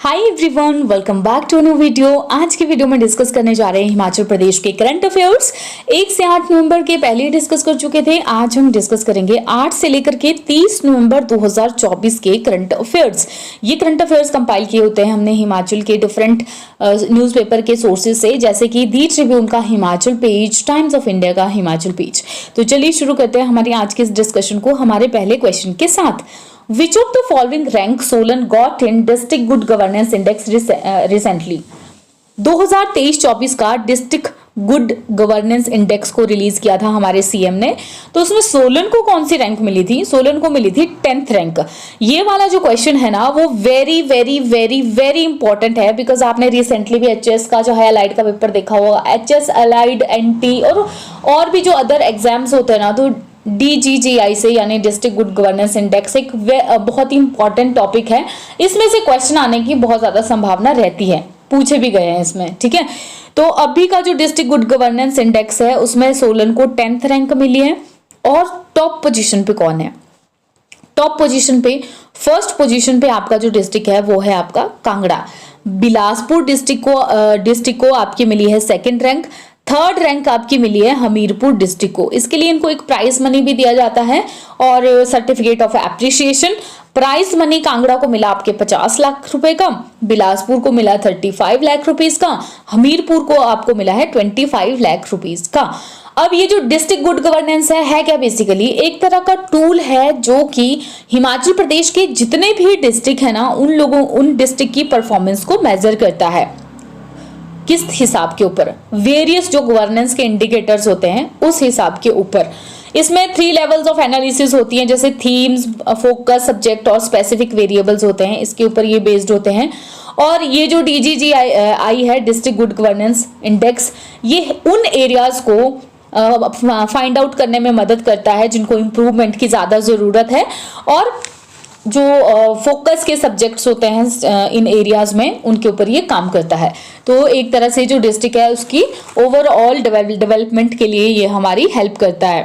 Hi everyone, welcome back to new video. आज की video में डिस्कस करने जा रहे हैं हिमाचल प्रदेश के करंट अफेयर्स। 1 से 8 नवंबर के पहले ही डिस्कस कर चुके थे। आज हम डिस्कस करेंगे 8 से लेकर के 30 नवंबर 2024 के करंट अफेयर्स। ये करंट अफेयर्स कंपाइल किए होते हैं हमने हिमाचल के डिफरेंट न्यूज़पेपर के सोर्सेज से, जैसे कि दी ट्रिब्यून का Himachal page, times of India का हिमाचल पेज। तो चलिए शुरू करते हैं हमारी आज के इस डिस्कशन को हमारे पहले क्वेश्चन के साथ। Which of the following rank Solan got in District Good Governance Index recently? 2023-24 का डिस्ट्रिक्ट गुड गवर्नेंस इंडेक्स को रिलीज किया था हमारे सीएम ने। तो उसमें सोलन को कौन सी रैंक मिली थी? सोलन को मिली थी 10th रैंक। ये वाला जो क्वेश्चन है ना, वो very very very very important है, बिकॉज आपने रिसेंटली भी एचएस का जो है अलाइड का पेपर देखा होगा। एचएस अलाइड एनटी और भी जो अदर एग्जाम्स होते हैं ना, तो DGGI से यानी डिस्ट्रिक्ट गुड गवर्नेंस इंडेक्स एक बहुत ही इंपॉर्टेंट टॉपिक है। इसमें से क्वेश्चन आने की बहुत ज्यादा संभावना रहती है, पूछे भी गए हैं इसमें। ठीक है, तो अभी का जो डिस्ट्रिक्ट गुड गवर्नेंस इंडेक्स है उसमें सोलन को 10th रैंक मिली है। और टॉप पोजीशन पे कौन है? टॉप पोजीशन पे, फर्स्ट पोजीशन पे आपका जो डिस्ट्रिक्ट है वो है आपका कांगड़ा। बिलासपुर डिस्ट्रिक्ट को आपकी मिली है 2nd रैंक। 3rd रैंक आपकी मिली है हमीरपुर डिस्ट्रिक्ट को। इसके लिए इनको एक प्राइज मनी भी दिया जाता है और certificate of appreciation. Prize money Kangra को मिला आपके 50 लाख रुपए का, बिलासपुर को मिला 35 लाख रुपीस का, हमीरपुर को आपको मिला है 25 लाख रुपीस का। अब ये जो डिस्ट्रिक्ट गुड गवर्नेंस है क्या? बेसिकली एक तरह का टूल है जो कि हिमाचल प्रदेश के जितने भी डिस्ट्रिक्ट है ना, उन डिस्ट्रिक्ट की परफॉर्मेंस को मेजर करता है। किस हिसाब के ऊपर? वेरियस जो गवर्नेंस के इंडिकेटर्स होते हैं उस हिसाब के ऊपर। इसमें 3 लेवल्स ऑफ एनालिसिस होती हैं, जैसे थीम्स, फोकस, सब्जेक्ट और स्पेसिफिक वेरिएबल्स होते हैं। इसके ऊपर ये बेस्ड होते हैं। और ये जो DGGI है, डिस्ट्रिक्ट गुड गवर्नेंस इंडेक्स, ये उन एरियाज को फाइंड आउट करने में मदद करता है जिनको इम्प्रूवमेंट की ज्यादा जरूरत है, और जो फोकस के सब्जेक्ट्स होते हैं इन एरियाज में, उनके ऊपर ये काम करता है। तो एक तरह से जो डिस्ट्रिक्ट है उसकी ओवरऑल डेवलपमेंट के लिए ये हमारी हेल्प करता है।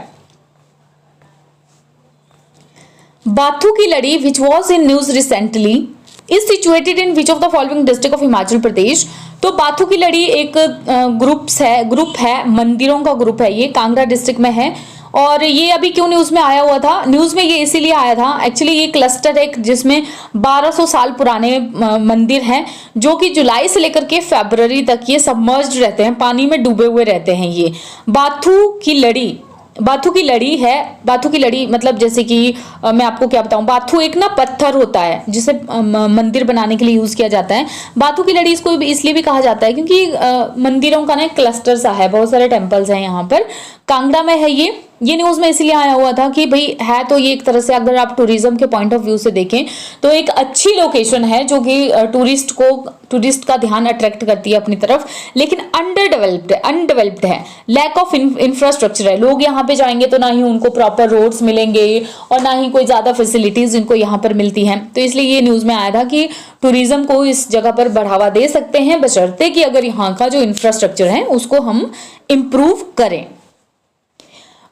Bathu ki Ladi which was in news recently is situated in which of the following district of Himachal Pradesh. तो बाथू की लड़ी एक ग्रुप है, मंदिरों का ग्रुप है, ये कांगड़ा डिस्ट्रिक्ट में है। और ये अभी क्यों न्यूज में आया हुआ था? न्यूज में ये इसीलिए आया था, एक्चुअली ये क्लस्टर है जिसमें 1200 साल पुराने मंदिर हैं, जो कि जुलाई से लेकर के फरवरी तक ये सबमर्ज्ड रहते हैं, पानी में डूबे हुए रहते हैं। ये बाथू की लड़ी मतलब जैसे कि मैं आपको क्या बताऊं, बाथू एक ना पत्थर होता है जिसे मंदिर बनाने के लिए यूज किया जाता है। बाथू की लड़ी इसको इसलिए भी कहा जाता है क्योंकि मंदिरों का ना क्लस्टर सा है, बहुत सारे टेम्पल्स हैं यहाँ पर। कांगड़ा में है ये न्यूज में इसलिए आया हुआ था कि भाई है तो ये एक तरह से, अगर आप टूरिज्म के पॉइंट ऑफ व्यू से देखें तो एक अच्छी लोकेशन है जो कि टूरिस्ट का ध्यान अट्रैक्ट करती है अपनी तरफ, लेकिन अनडेवलप्ड है, लैक ऑफ इंफ्रास्ट्रक्चर है। लोग यहाँ पे जाएंगे तो ना ही उनको प्रॉपर रोड्स मिलेंगे और ना ही कोई ज्यादा फैसिलिटीज इनको यहाँ पर मिलती हैं। तो इसलिए ये न्यूज में आया था कि टूरिज्म को इस जगह पर बढ़ावा दे सकते हैं, बशर्ते कि अगर यहाँ का जो इंफ्रास्ट्रक्चर है उसको हम इंप्रूव करें।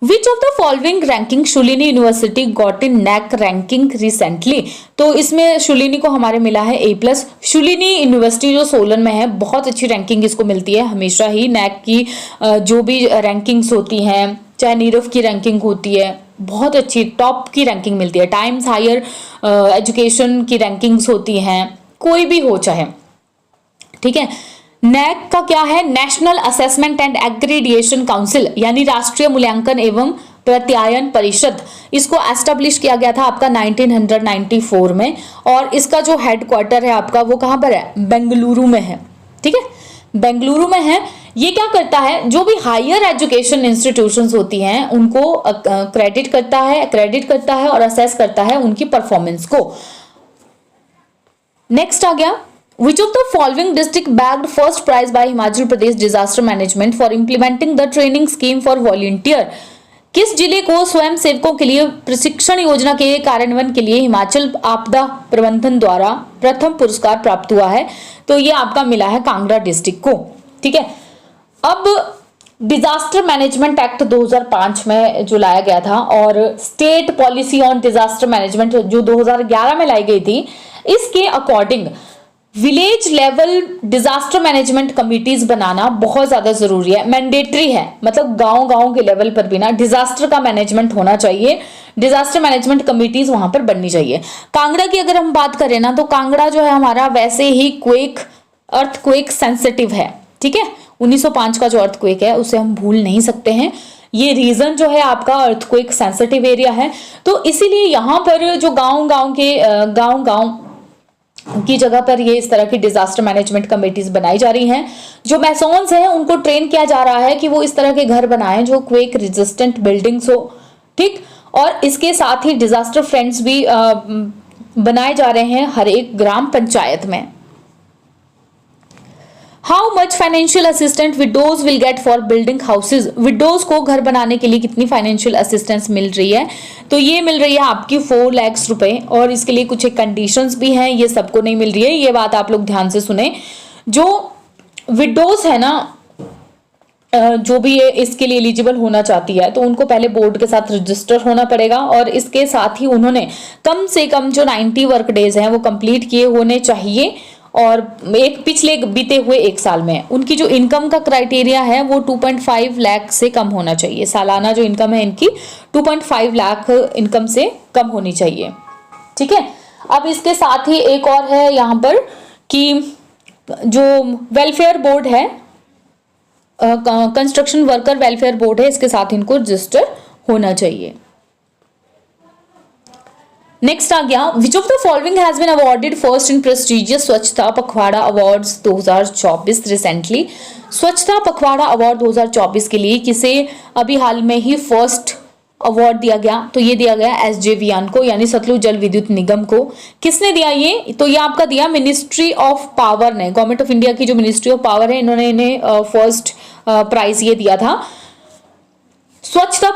Which of the following ranking Shoolini university got in NAC ranking recently? तो इसमें शुलिनी को हमारे मिला है A+। शुलिनी यूनिवर्सिटी जो सोलन में है, बहुत अच्छी रैंकिंग इसको मिलती है हमेशा ही। NAC की जो भी रैंकिंग्स होती हैं, चाहे नीरव की रैंकिंग होती है, बहुत अच्छी टॉप की रैंकिंग मिलती है। टाइम्स हायर एजुकेशन की रैंकिंग्स होती हैं, कोई भी हो चाहे। ठीक है, नैक का क्या है? नेशनल असेसमेंट एंड एग्रीडिएशन काउंसिल, यानी राष्ट्रीय मूल्यांकन एवं प्रत्यायन परिषद। इसको एस्टेब्लिश किया गया था आपका 1994 में, और इसका जो हेडक्वार्टर है आपका वो कहां पर है? बेंगलुरु में है। ठीक है, बेंगलुरु में है। ये क्या करता है? जो भी हायर एजुकेशन इंस्टीट्यूशंस होती हैं उनको क्रेडिट करता है और असेस करता है उनकी परफॉर्मेंस को। नेक्स्ट आ गया, Which of the following district bagged first prize by Himachal Pradesh Disaster Management for implementing the training scheme for volunteer? किस जिले को स्वयं सेवकों के लिए प्रशिक्षण योजना के कार्यान्वयन के लिए हिमाचल आपदा प्रबंधन द्वारा प्रथम पुरस्कार प्राप्त हुआ है? तो ये आपका मिला है कांगड़ा डिस्ट्रिक्ट को। ठीक है, अब डिजास्टर मैनेजमेंट एक्ट 2005 में जो लाया गया था, और state policy on disaster management जो 2011 में लाई गई थी, इसके according village level disaster management committees बनाना बहुत ज्यादा जरूरी है, मैंडेटरी है। मतलब गांव गांव के लेवल पर भी ना डिजास्टर का मैनेजमेंट होना चाहिए, डिजास्टर मैनेजमेंट कमिटीज वहां पर बननी चाहिए। कांगड़ा की अगर हम बात करें ना, तो कांगड़ा जो है हमारा वैसे ही अर्थक्वेक सेंसिटिव है, ठीक है। 1905 का जो अर्थक्वेक है उसे हम भूल नहीं सकते हैं। ये रीजन जो है आपका अर्थक्वेक सेंसिटिव एरिया है, तो इसीलिए यहाँ पर जो गांव की जगह पर ये इस तरह की डिजास्टर मैनेजमेंट कमेटीज बनाई जा रही हैं। जो मैसोन्स हैं उनको ट्रेन किया जा रहा है कि वो इस तरह के घर बनाएं जो क्वेक रेजिस्टेंट बिल्डिंग्स हो, ठीक। और इसके साथ ही डिजास्टर फ्रेंड्स भी बनाए जा रहे हैं हर एक ग्राम पंचायत में। How much financial assistant widows will get for building houses. Widows को घर बनाने के लिए कितनी फाइनेंशियल असिस्टेंस मिल रही है, तो ये मिल रही है आपकी 4 लाख रुपए, और इसके लिए कुछ एक कंडीशंस भी हैं, ये सबको नहीं मिल रही है, ये बात आप लोग ध्यान से सुने। जो विडोज है ना, जो भी ये इसके लिए एलिजिबल होना चाहती है, तो उनको पहले बोर्ड के साथ रजिस्टर होना पड़ेगा, और इसके साथ ही उन्होंने कम से कम जो 90 वर्क डेज हैं वो कंप्लीट किए होने चाहिए, और एक पिछले बीते हुए 1 साल में उनकी जो इनकम का क्राइटेरिया है वो 2.5 लाख से कम होना चाहिए। सालाना जो इनकम है इनकी 2.5 लाख इनकम से कम होनी चाहिए, ठीक है। अब इसके साथ ही एक और है यहाँ पर कि जो वेलफेयर बोर्ड है, कंस्ट्रक्शन वर्कर वेलफेयर बोर्ड है, इसके साथ इनको रजिस्टर होना चाहिए। नेक्स्ट आ गया, which of the following has been awarded first in prestigious Swachhta Pakhwada awards 2024 recently. स्वच्छता पखवाड़ा अवार्ड 2024 के लिए किसे अभी हाल में ही फर्स्ट अवार्ड दिया गया, तो ये दिया गया SJVN को, यानी सतलुज जल विद्युत निगम को। किसने दिया ये, तो ये आपका दिया मिनिस्ट्री ऑफ पावर ने, गवर्नमेंट ऑफ इंडिया की जो मिनिस्ट्री ऑफ पावर है, इन्होंने इन्हें फर्स्ट प्राइज ये दिया था। स्वच्छता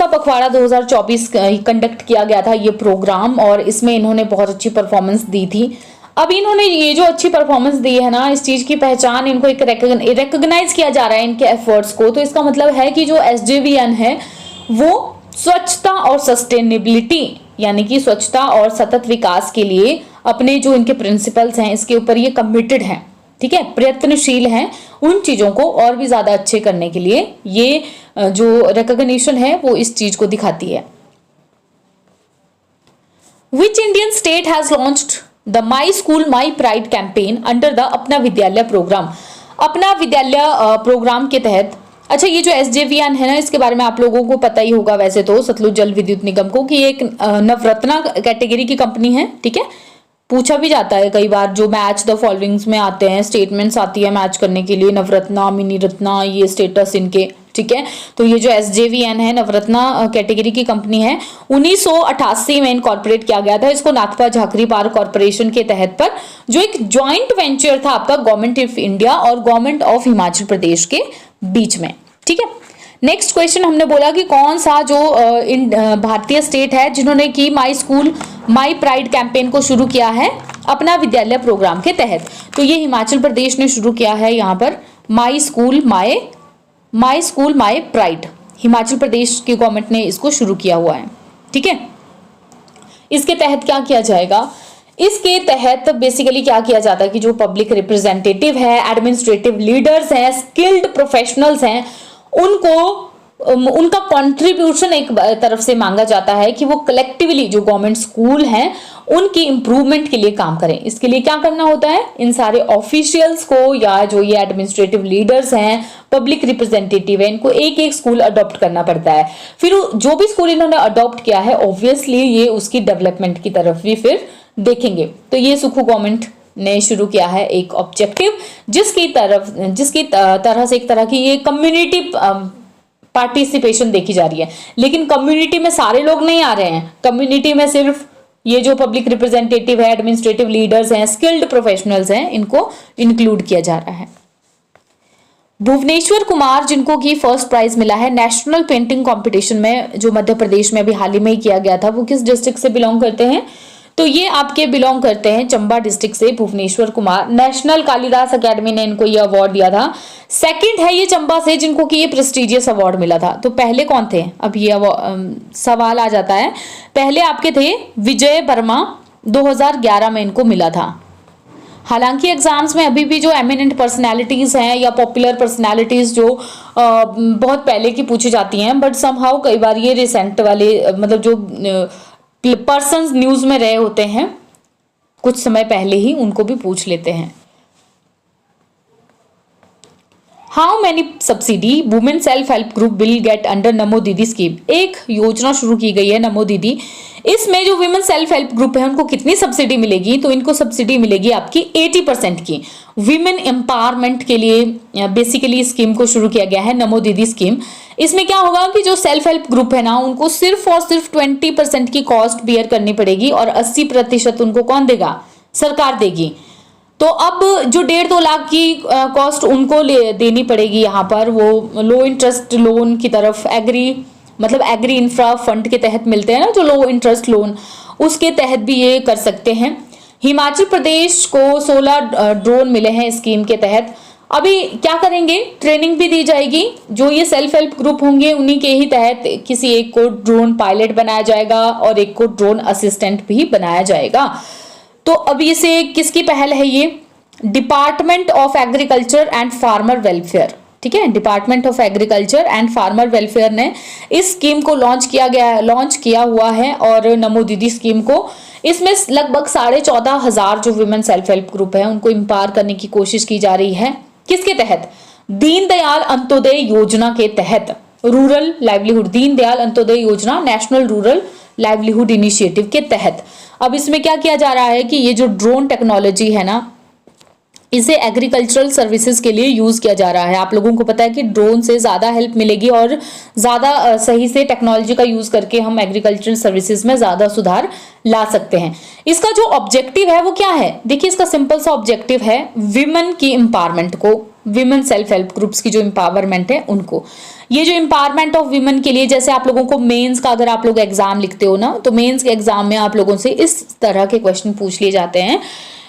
पखवाड़ा 2024 कंडक्ट किया गया था ये प्रोग्राम, और इसमें इन्होंने बहुत अच्छी परफॉर्मेंस दी थी। अब इन्होंने ये जो अच्छी परफॉर्मेंस दी है ना, इस चीज की पहचान, इनको एक रिकॉग्नाइज किया जा रहा है इनके एफर्ट्स को। तो इसका मतलब है कि जो SJVN है वो स्वच्छता और सस्टेनेबिलिटी, यानी कि स्वच्छता और सतत विकास के लिए अपने जो इनके प्रिंसिपल्स हैं इसके ऊपर ये कमिटेड हैं, ठीक है, प्रयत्नशील हैं उन चीजों को और भी ज्यादा अच्छे करने के लिए। ये जो रिकॉग्निशन है वो इस चीज को दिखाती है। Which Indian state has launched the My School My Pride campaign under the अपना विद्यालय प्रोग्राम। अपना विद्यालय प्रोग्राम के तहत, अच्छा ये जो SJVN है ना, इसके बारे में आप लोगों को पता ही होगा वैसे तो, सतलुज जल विद्युत निगम को, कि एक नवरत्ना कैटेगरी की कंपनी है, ठीक है। पूछा भी जाता है कई बार, जो मैच द फॉलोइंग्स में आते हैं, स्टेटमेंट्स आती है मैच करने के लिए, नवरत्ना, मिनी रत्ना, ये स्टेटस इनके, ठीक है। तो ये जो SJVN है नवरत्ना कैटेगरी की कंपनी है, 1988 में इनकॉर्पोरेट किया गया था इसको नाथपा झाकरी पार्क कॉर्पोरेशन के तहत पर, जो एक जॉइंट वेंचर था आपका गवर्नमेंट ऑफ इंडिया और गवर्नमेंट ऑफ हिमाचल प्रदेश के बीच में, ठीक है। नेक्स्ट क्वेश्चन हमने बोला कि कौन सा जो भारतीय स्टेट है जिन्होंने की माई स्कूल माई प्राइड कैंपेन को शुरू किया है अपना विद्यालय प्रोग्राम के तहत, तो ये हिमाचल प्रदेश ने शुरू किया है। यहाँ पर my school my pride, Himachal Pradesh की गवर्नमेंट ने इसको शुरू किया हुआ है, ठीक है। इसके तहत क्या किया जाएगा, इसके तहत बेसिकली क्या किया जाता है कि जो पब्लिक रिप्रेजेंटेटिव है, एडमिनिस्ट्रेटिव लीडर्स हैं, स्किल्ड प्रोफेशनल्स हैं, उनका कंट्रीब्यूशन एक तरफ से मांगा जाता है कि वो कलेक्टिवली जो गवर्नमेंट स्कूल हैं उनकी इंप्रूवमेंट के लिए काम करें। इसके लिए क्या करना होता है, इन सारे ऑफिशियल्स को या जो ये एडमिनिस्ट्रेटिव लीडर्स हैं, पब्लिक रिप्रेजेंटेटिव है, इनको एक एक स्कूल अडॉप्ट करना पड़ता है। फिर जो भी स्कूल इन्होंने अडॉप्ट किया है ऑब्वियसली ये उसकी डेवलपमेंट की तरफ भी फिर देखेंगे। तो ये सुखू गवर्नमेंट ने शुरू किया है एक ऑब्जेक्टिव, जिसकी तरह से एक तरह की ये कम्युनिटी पार्टिसिपेशन देखी जा रही है। लेकिन कम्युनिटी में सारे लोग नहीं आ रहे हैं, कम्युनिटी में सिर्फ ये जो पब्लिक रिप्रेजेंटेटिव है, एडमिनिस्ट्रेटिव लीडर्स हैं, स्किल्ड प्रोफेशनल्स हैं, इनको इंक्लूड किया जा रहा है। भुवनेश्वर कुमार जिनको की फर्स्ट प्राइज मिला है नेशनल पेंटिंग कंपटीशन में, जो मध्य प्रदेश में अभी हाल ही में किया गया था, वो किस डिस्ट्रिक्ट से बिलोंग करते हैं, तो ये आपके बिलोंग करते हैं चंबा डिस्ट्रिक्ट से। भुवनेश्वर कुमार, नेशनल कालिदास अकेडमी ने इनको ये अवार्ड दिया था। सेकंड है ये चंबा से जिनको कि ये प्रेस्टिजियस अवार्ड मिला था। तो पहले कौन थे, अब ये सवाल आ जाता है। पहले आपके थे विजय वर्मा, 2011 में इनको मिला था, हालांकि एग्जाम्स में अभी भी जो एमिनेंट पर्सनालिटीज हैं या पॉपुलर पर्सनालिटीज जो बहुत पहले की पूछी जाती हैं, बट समहाउ कई बार ये रिसेंट वाले मतलब जो पर्सन्स न्यूज में रहे होते हैं कुछ समय पहले ही, उनको भी पूछ लेते हैं। How many subsidy women self help group will get under नमो दीदी स्कीम। एक योजना शुरू की गई है नमो दीदी, इसमें जो वुमेन सेल्फ हेल्प ग्रुप है उनको कितनी सब्सिडी मिलेगी, तो इनको सब्सिडी मिलेगी आपकी 80% की। विमेन एम्पावरमेंट के लिए बेसिकली स्कीम को शुरू किया गया है नमो दीदी स्कीम। इसमें क्या होगा कि जो सेल्फ हेल्प ग्रुप है ना, उनको सिर्फ और सिर्फ 20% की कॉस्ट बियर करनी पड़ेगी और 80% उनको कौन देगा, सरकार देगी। तो अब जो 1.5-2 लाख की कॉस्ट उनको देनी पड़ेगी यहाँ पर, वो लो इंटरेस्ट लोन की तरफ एग्री इंफ्रा फंड के तहत मिलते हैं ना जो लो इंटरेस्ट लोन, उसके तहत भी ये कर सकते हैं। हिमाचल प्रदेश को 16 ड्रोन मिले हैं स्कीम के तहत। अभी क्या करेंगे, ट्रेनिंग भी दी जाएगी, जो ये सेल्फ हेल्प ग्रुप होंगे उन्हीं के ही तहत किसी एक को ड्रोन पायलट बनाया जाएगा और एक को ड्रोन असिस्टेंट भी बनाया जाएगा। तो अब इसे किसकी पहल है, ये department of agriculture and farmer welfare, ठीक है, department of agriculture and farmer welfare ने इस स्कीम को लॉन्च किया हुआ है। और नमो दीदी स्कीम को, इसमें लगभग 14,500 जो वुमेन सेल्फ हेल्प ग्रुप है उनको एम्पावर करने की कोशिश की जा रही है। किसके तहत, दीनदयाल अंत्योदय योजना के तहत, रूरल लाइवलीहुड दीनदयाल अंत्योदय योजना नेशनल रूरल लाइवलीहुड इनिशिएटिव के तहत। अब इसमें क्या किया जा रहा है कि ये जो ड्रोन टेक्नोलॉजी है ना, इसे एग्रीकल्चरल सर्विसेज के लिए यूज किया जा रहा है। आप लोगों को पता है कि ड्रोन से ज्यादा हेल्प मिलेगी और ज्यादा सही से टेक्नोलॉजी का यूज करके हम एग्रीकल्चरल सर्विसेज में ज्यादा सुधार ला सकते हैं। इसका जो ऑब्जेक्टिव है वो क्या है, देखिए इसका सिंपल सा ऑब्जेक्टिव है विमेन की एम्पावरमेंट को, विमेन सेल्फ हेल्प ग्रुप्स की जो एम्पावरमेंट है उनको। ये जो एम्पावरमेंट ऑफ विमेन के लिए, जैसे आप लोगों को मेंस का अगर आप लोग एग्जाम लिखते हो ना, तो मेंस के एग्जाम में आप लोगों से इस तरह के क्वेश्चन पूछ लिए जाते हैं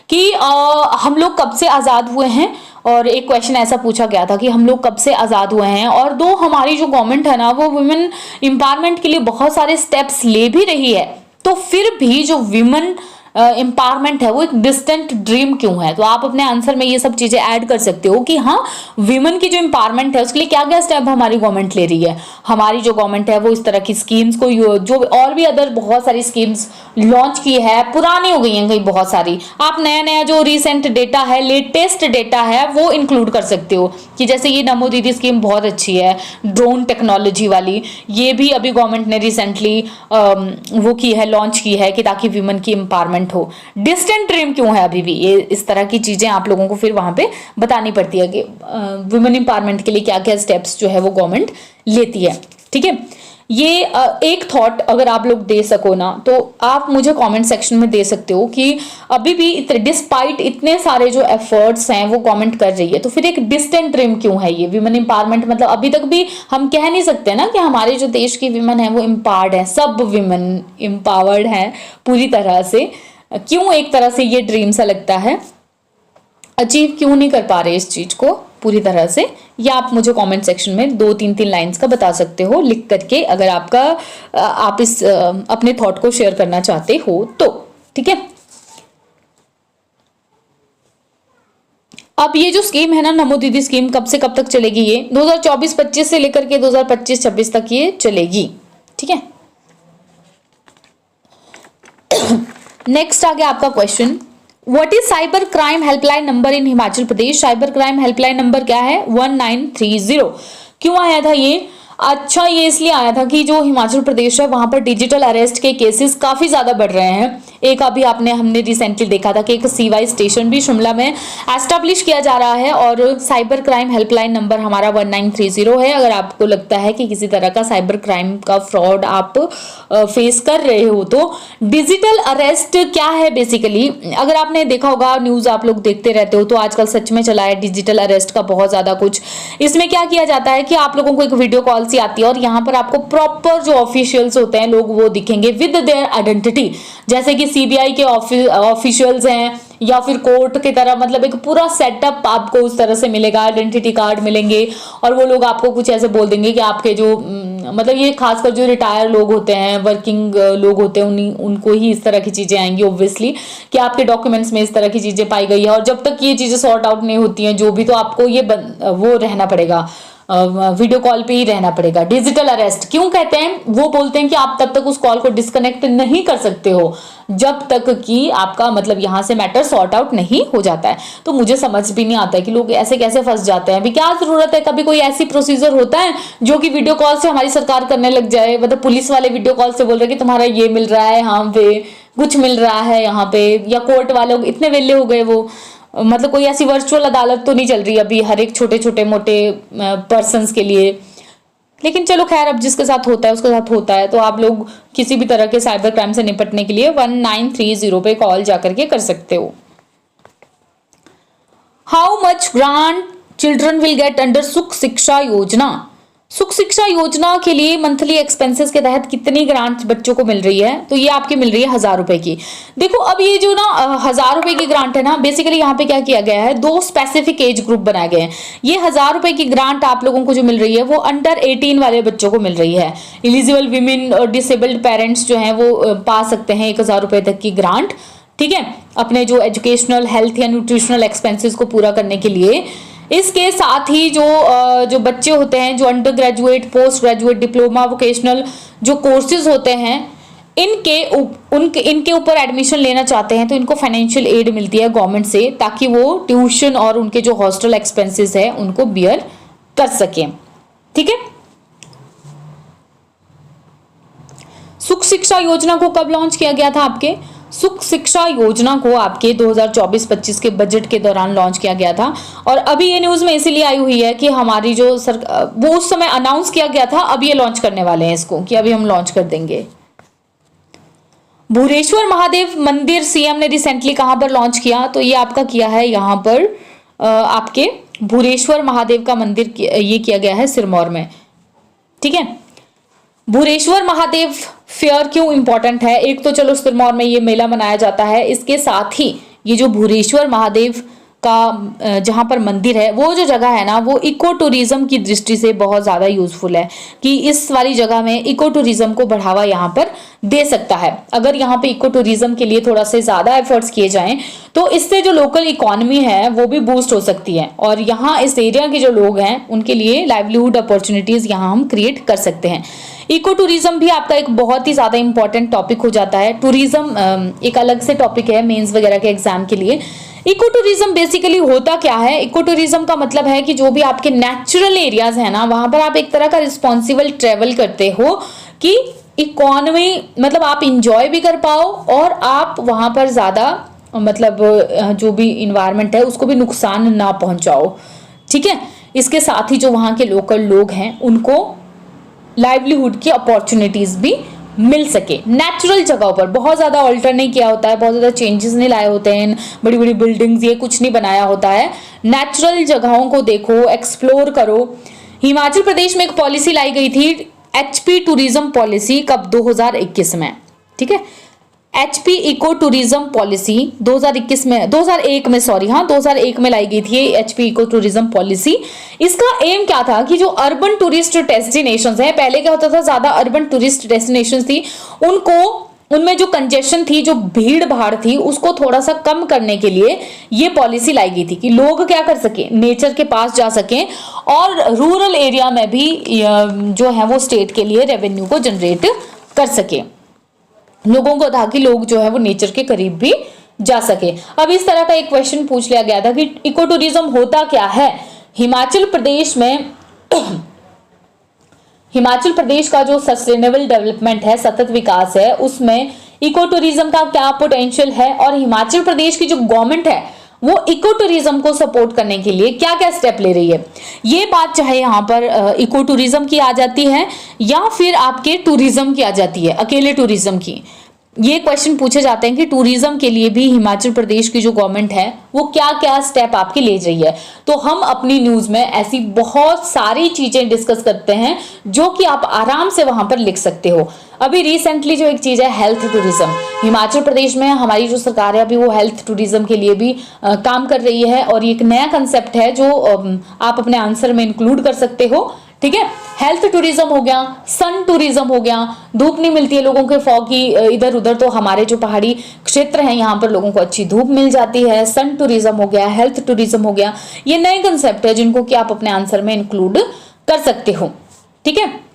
कि हम लोग कब से आजाद हुए हैं, और एक क्वेश्चन ऐसा पूछा गया था कि हम लोग कब से आजाद हुए हैं। और दो हमारी जो गवर्नमेंट है ना, वो वुमेन एम्पावरमेंट के लिए बहुत सारे स्टेप्स ले भी रही है, तो फिर भी जो विमेन एम्पावरमेंट है वो एक डिस्टेंट ड्रीम क्यों है। तो आप अपने आंसर में ये सब चीजें ऐड कर सकते हो कि हाँ, विमेन की जो एम्पावरमेंट है उसके लिए क्या क्या स्टेप हमारी गवर्नमेंट ले रही है। हमारी जो गवर्नमेंट है वो इस तरह की स्कीम्स को, जो और भी अदर बहुत सारी स्कीम्स लॉन्च की है, पुरानी हो गई हैं कई बहुत सारी, आप नया नया जो रिसेंट डेटा है, लेटेस्ट डेटा है वो इंक्लूड कर सकते हो। कि जैसे ये नमो दीदी स्कीम बहुत अच्छी है, ड्रोन टेक्नोलॉजी वाली, ये भी अभी गवर्नमेंट ने रिसेंटली वो की है, लॉन्च की है कि ताकि विमेन की एम्पावरमेंट हो। डिस्टेंट ड्रीम क्यों है अभी भी, ये इस तरह की चीजें आप लोगों को फिर वहां पे बतानी पड़ती है कि वुमेन एम्पावरमेंट के लिए क्या क्या स्टेप्स जो है वो गवर्नमेंट लेती है। ठीक है, ये एक थॉट अगर आप लोग दे सको ना, तो आप मुझे कमेंट सेक्शन में दे सकते हो कि अभी भी डिस्पाइट इतने सारे जो एफर्ट्स हैं वो गवर्नमेंट कर रही है, तो फिर एक डिस्टेंट ड्रीम क्यों है ये विमेन एम्पावरमेंट। मतलब अभी तक भी हम कह नहीं सकते ना कि हमारे जो देश की विमेन है वो एम्पावर्ड है, सब विमेन एम्पावर्ड है पूरी तरह से। क्यों एक तरह से ये ड्रीम सा लगता है, अचीव क्यों नहीं कर पा रहे इस चीज को पूरी तरह से, या आप मुझे कमेंट सेक्शन में 2-3 लाइंस का बता सकते हो लिख करके, अगर आप इस अपने थॉट को शेयर करना चाहते हो तो। ठीक है, अब ये जो स्कीम है ना नमो दीदी स्कीम, कब से कब तक चलेगी, ये 2024-25 से लेकर के 2025-26 तक ये चलेगी। ठीक है, नेक्स्ट आ गया आपका question, what is cyber crime helpline number in Himachal Pradesh. Cyber crime helpline number क्या है, 1930। क्यों आया था ये, अच्छा ये इसलिए आया था कि जो हिमाचल प्रदेश है वहां पर डिजिटल अरेस्ट के केसेस काफी ज्यादा बढ़ रहे हैं। एक अभी हमने रिसेंटली देखा था कि एक CY स्टेशन भी शिमला में एस्टेब्लिश किया जा रहा है, और साइबर क्राइम हेल्पलाइन नंबर हमारा 1930 है। अगर आपको लगता है कि किसी तरह का साइबर क्राइम का फ्रॉड आप फेस कर रहे हो, तो डिजिटल अरेस्ट क्या है बेसिकली, अगर आपने देखा होगा, न्यूज आप लोग देखते रहते हो, तो आजकल सच में चला है डिजिटल अरेस्ट का बहुत ज्यादा कुछ। इसमें क्या किया जाता है कि आप लोगों को एक वीडियो कॉल सी आती है और यहाँ पर आपको प्रॉपर जो ऑफिशियल्स होते हैं लोग वो दिखेंगे विद देयर आइडेंटिटी, जैसे कि CBI के ऑफिशियल्स हैं या फिर कोर्ट की तरह, मतलब एक पूरा सेटअप आपको उस तरह से मिलेगा, आइडेंटिटी कार्ड मिलेंगे, और वो लोग आपको कुछ ऐसे बोल देंगे कि आपके जो मतलब ये खासकर जो रिटायर लोग होते हैं, वर्किंग लोग होते हैं, उनको ही इस तरह की चीजें आएंगी ऑब्वियसली, कि आपके डॉक्यूमेंट्स में इस तरह की चीजें पाई गई है, और जब तक ये चीजें सॉर्ट आउट नहीं होती हैं जो भी, तो आपको ये वो रहना पड़ेगा, वीडियो कॉल पे ही रहना पड़ेगा। डिजिटल अरेस्ट क्यों कहते हैं, वो बोलते हैं कि आप तब तक उस कॉल को डिस्कनेक्ट नहीं कर सकते हो जब तक कि आपका मतलब यहां से मैटर सॉर्ट आउट नहीं हो जाता है। तो मुझे समझ भी नहीं आता है कि लोग ऐसे कैसे फंस जाते हैं। अभी क्या जरूरत है, कभी कोई ऐसी प्रोसीजर होता है जो कि वीडियो कॉल से हमारी सरकार करने लग जाए। मतलब पुलिस वाले वीडियो कॉल से बोल रहे हैं कि तुम्हारा ये मिल रहा है, यहाँ पे कुछ मिल रहा है यहाँ पे, या कोर्ट वाले इतने वेले हो गए वो, मतलब कोई ऐसी वर्चुअल अदालत तो नहीं चल रही अभी हर एक छोटे छोटे मोटे पर्सन्स के लिए। लेकिन चलो खैर, अब जिसके साथ होता है उसके साथ होता है। तो आप लोग किसी भी तरह के साइबर क्राइम से निपटने के लिए 1930 पे कॉल जाकर के कर सकते हो। How much grant children will get under सुख शिक्षा योजना। सुख शिक्षा योजना के लिए मंथली एक्सपेंसेस के तहत कितनी ग्रांट बच्चों को मिल रही है, तो ये आपकी मिल रही है 1000 रुपए की। देखो अब ये जो ना 1000 रुपए की ग्रांट है ना, बेसिकली यहाँ पे क्या किया गया है, 2 स्पेसिफिक एज ग्रुप बनाए गए हैं। ये 1000 रुपए की ग्रांट आप लोगों को जो मिल रही है वो अंडर 18 वाले बच्चों को मिल रही है। एलिजिबल विमेन और डिसेबल्ड पेरेंट्स जो है वो पा सकते हैं 1000 रुपए तक की ग्रांट, ठीक है, अपने जो एजुकेशनल, हेल्थ या न्यूट्रिशनल एक्सपेंसेस को पूरा करने के लिए। इसके साथ ही जो बच्चे होते हैं जो under graduate, post graduate, diploma, vocational जो कोर्सेज होते हैं, इनके ऊपर एडमिशन लेना चाहते हैं तो इनको फाइनेंशियल एड मिलती है गवर्नमेंट से, ताकि वो ट्यूशन और उनके जो हॉस्टल एक्सपेंसेस है उनको बियर कर सकें, ठीक है। सुख शिक्षा योजना को कब लॉन्च किया गया था आपके, सुख शिक्षा योजना को आपके 2024-25 के बजट के दौरान लॉन्च किया गया था। और अभी ये न्यूज में इसीलिए आई हुई है कि हमारी जो वो उस समय अनाउंस किया गया था, अब ये लॉन्च करने वाले हैं इसको, कि अभी हम लॉन्च कर देंगे। भूरेश्वर महादेव मंदिर सीएम ने रिसेंटली कहां पर लॉन्च किया, तो ये आपका किया है यहां पर आपके भूरेश्वर महादेव का मंदिर ये किया गया है सिरमौर में, ठीक है। भूरेश्वर महादेव फेयर क्यों इंपॉर्टेंट है, एक तो चलो सिरमौर में ये मेला मनाया जाता है, इसके साथ ही ये जो भूरेश्वर महादेव का जहां पर मंदिर है, वो जो जगह है ना, वो इको टूरिज्म की दृष्टि से बहुत ज्यादा यूजफुल है, कि इस वाली जगह में इको टूरिज्म को बढ़ावा यहाँ पर दे सकता है। अगर यहाँ पे इको टूरिज्म के लिए थोड़ा से ज्यादा एफर्ट्स किए जाएं तो इससे जो लोकल इकोनॉमी है वो भी बूस्ट हो सकती है, और यहाँ इस एरिया के जो लोग हैं उनके लिए लाइवलीहुड अपॉर्चुनिटीज यहाँ हम क्रिएट कर सकते हैं। इको टूरिज्म भी आपका एक बहुत ही ज्यादा इंपॉर्टेंट टॉपिक हो जाता है। टूरिज्म एक अलग से टॉपिक है मेंस वगैरह के एग्जाम के लिए। इको टूरिज्म बेसिकली होता क्या है, इको टूरिज्म का मतलब है कि जो भी आपके नेचुरल एरियाज है ना, वहां पर आप एक तरह का रिस्पॉन्सिबल ट्रेवल करते हो, कि इकोनॉमी मतलब आप इंजॉय भी कर पाओ और आप वहां पर ज्यादा मतलब जो भी इन्वायरमेंट है उसको भी नुकसान ना पहुंचाओ, ठीक है। इसके साथ ही जो वहां के लोकल लोग हैं उनको लाइवलीहुड की अपॉर्चुनिटीज भी मिल सके। नेचुरल जगहों पर बहुत ज्यादा ऑल्टर नहीं किया होता है, बहुत ज्यादा चेंजेस नहीं लाए होते हैं, बड़ी बड़ी बिल्डिंग्स ये कुछ नहीं बनाया होता है। नेचुरल जगहों को देखो, एक्सप्लोर करो। हिमाचल प्रदेश में एक पॉलिसी लाई गई थी, HP टूरिज्म पॉलिसी, कब 2021 में, ठीक है। HP इको टूरिज्म पॉलिसी 2021 में 2001 में सॉरी हाँ 2001 में लाई गई थी HP इको टूरिज्म पॉलिसी। इसका एम क्या था कि जो अर्बन टूरिस्ट डेस्टिनेशंस है, पहले क्या होता था, ज्यादा अर्बन टूरिस्ट डेस्टिनेशंस थी, उनमें जो कंजेशन थी, जो भीड़ भाड़ थी, उसको थोड़ा सा कम करने के लिए ये पॉलिसी लाई गई थी कि लोग क्या कर सके, नेचर के पास जा सकें और रूरल एरिया में भी जो है वो स्टेट के लिए रेवेन्यू को जनरेट कर सके। लोगों को था कि लोग जो है वो नेचर के करीब भी जा सके। अब इस तरह का एक क्वेश्चन पूछ लिया गया था कि इको टूरिज्म होता क्या है। हिमाचल प्रदेश में हिमाचल प्रदेश का जो सस्टेनेबल डेवलपमेंट है, सतत विकास है, उसमें इको टूरिज्म का क्या पोटेंशियल है और हिमाचल प्रदेश की जो गवर्नमेंट है वो इको टूरिज्म को सपोर्ट करने के लिए क्या क्या स्टेप ले रही है। ये बात चाहे यहाँ पर इको टूरिज्म की आ जाती है या फिर आपके टूरिज्म की आ जाती है, अकेले टूरिज्म की, ये क्वेश्चन पूछे जाते हैं कि टूरिज्म के लिए भी हिमाचल प्रदेश की जो गवर्नमेंट है वो क्या क्या स्टेप आपकी ले रही है। तो हम अपनी न्यूज में ऐसी बहुत सारी चीजें डिस्कस करते हैं जो कि आप आराम से वहां पर लिख सकते हो। अभी रिसेंटली जो एक चीज है हेल्थ टूरिज्म, हिमाचल प्रदेश में हमारी जो सरकार है अभी वो हेल्थ टूरिज्म के लिए भी काम कर रही है और ये एक नया कंसेप्ट है जो आप अपने आंसर में इंक्लूड कर सकते हो। ठीक है। हेल्थ टूरिज्म हो गया, सन टूरिज्म हो गया, धूप नहीं मिलती है लोगों के फॉग की इधर उधर, तो हमारे जो पहाड़ी क्षेत्र हैं यहाँ पर लोगों को अच्छी धूप मिल जाती है। सन टूरिज्म हो गया, हेल्थ टूरिज्म हो गया, ये नए कंसेप्ट है जिनको कि आप अपने आंसर में इंक्लूड कर सकते हो। ठीक है।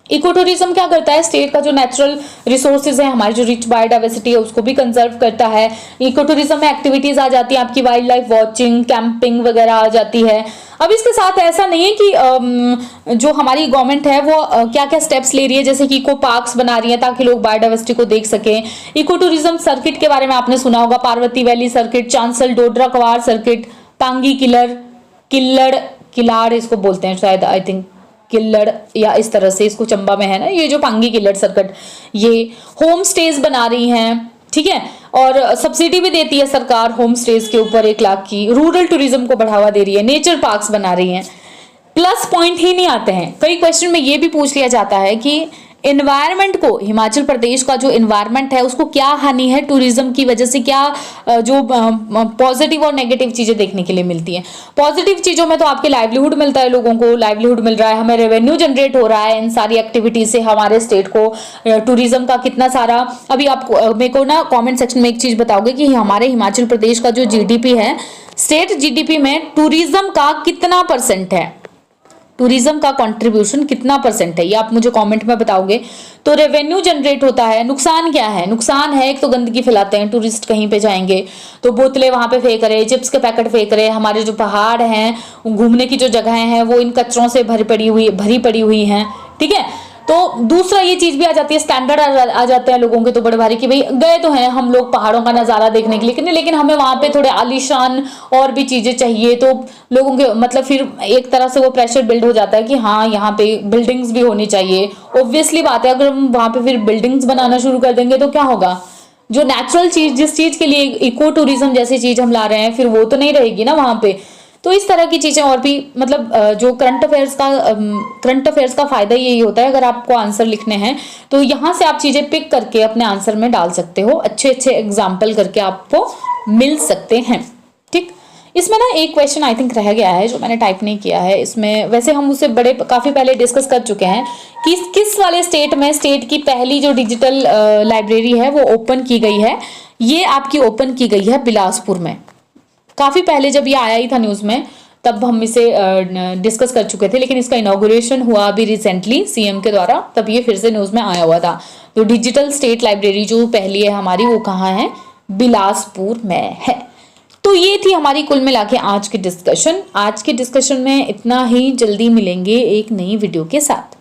इको टूरिज्म क्या करता है, स्टेट का जो नेचुरल रिसोर्सेज है, हमारी जो रिच बायोडाइवर्सिटी है उसको भी कंजर्व करता है। इको टूरिज्म में एक्टिविटीज आ जाती है आपकी, वाइल्ड लाइफ वॉचिंग, कैंपिंग वगैरह आ जाती है। अब इसके साथ ऐसा नहीं है कि जो हमारी गवर्नमेंट है वो क्या क्या स्टेप्स ले रही है, जैसे कि इको पार्क्स बना रही है ताकि लोग बायोडाइवर्सिटी को देख सकें। इको टूरिज्म सर्किट के बारे में आपने सुना होगा, पार्वती वैली सर्किट, चांसल डोडरा कवार सर्किट, पांगी किलाड़ इसको बोलते हैं शायद, आई थिंक किल्लड़ या इस तरह से इसको चंबा में है ना, ये जो पांगी किल्लड़ सर्किट, ये होम स्टेज बना रही हैं। ठीक है। और सब्सिडी भी देती है सरकार होम स्टेज के ऊपर 1 लाख की। रूरल टूरिज्म को बढ़ावा दे रही है, नेचर पार्क्स बना रही हैं। प्लस पॉइंट ही नहीं आते हैं। कई क्वेश्चन में ये भी पूछ लिया जाता है कि एनवायरनमेंट को, हिमाचल प्रदेश का जो एनवायरनमेंट है उसको क्या हानि है टूरिज्म की वजह से, क्या जो पॉजिटिव और नेगेटिव चीजें देखने के लिए मिलती हैं। पॉजिटिव चीजों में तो आपके लाइवलीहुड मिलता है, लोगों को लाइवलीहुड मिल रहा है, हमें रेवेन्यू जनरेट हो रहा है इन सारी एक्टिविटीज से। हमारे स्टेट को टूरिज्म का कितना सारा, अभी आप मेरे को ना कॉमेंट सेक्शन में एक चीज बताओगे कि हमारे हिमाचल प्रदेश का जो जीडीपी है, स्टेट जीडीपी में टूरिज्म का कितना % है, टूरिज्म का कंट्रीब्यूशन कितना % है, ये आप मुझे कमेंट में बताओगे। तो रेवेन्यू जनरेट होता है। नुकसान क्या है, नुकसान है एक तो गंदगी फैलाते हैं, टूरिस्ट कहीं पे जाएंगे तो बोतलें वहां पे फेंक रहे, चिप्स के पैकेट फेंक रहे, हमारे जो पहाड़ हैं, घूमने की जो जगहें हैं वो इन कचरों से भरी पड़ी हुई हैं। ठीक है। तो दूसरा ये चीज भी आ जाती है, स्टैंडर्ड आ जाते हैं लोगों के तो बड़े भारी कि भाई गए तो हैं हम लोग पहाड़ों का नजारा देखने के लिए, लेकिन हमें वहां पे थोड़े आलीशान और भी चीजें चाहिए। तो लोगों के मतलब फिर एक तरह से वो प्रेशर बिल्ड हो जाता है कि हाँ यहाँ पे बिल्डिंग्स भी होनी चाहिए। ऑब्वियसली बात है, अगर हम वहां पे फिर बिल्डिंग्स बनाना शुरू कर देंगे तो क्या होगा, जो नेचुरल चीज, जिस चीज के लिए इको टूरिज्म जैसी चीज हम ला रहे हैं, फिर वो तो नहीं रहेगी ना वहां पे। तो इस तरह की चीजें और भी, मतलब जो करंट अफेयर्स का फायदा यही होता है, अगर आपको आंसर लिखने हैं तो यहाँ से आप चीजें पिक करके अपने आंसर में डाल सकते हो, अच्छे अच्छे एग्जाम्पल करके आपको मिल सकते हैं। ठीक। इसमें ना एक क्वेश्चन आई थिंक रह गया है जो मैंने टाइप नहीं किया है, इसमें वैसे हम उसे काफी पहले डिस्कस कर चुके हैं कि किस वाले स्टेट में स्टेट की पहली जो डिजिटल लाइब्रेरी है वो ओपन की गई है। ये आपकी ओपन की गई है बिलासपुर में। काफी पहले जब ये आया ही था न्यूज में तब हम इसे डिस्कस कर चुके थे, लेकिन इसका इनॉग्रेशन हुआ अभी रिसेंटली सीएम के द्वारा, तब ये फिर से न्यूज में आया हुआ था। तो डिजिटल स्टेट लाइब्रेरी जो पहली है हमारी वो कहाँ है, बिलासपुर में है। तो ये थी हमारी कुल मिला के आज की डिस्कशन। आज के डिस्कशन में इतना ही, जल्दी मिलेंगे एक नई वीडियो के साथ।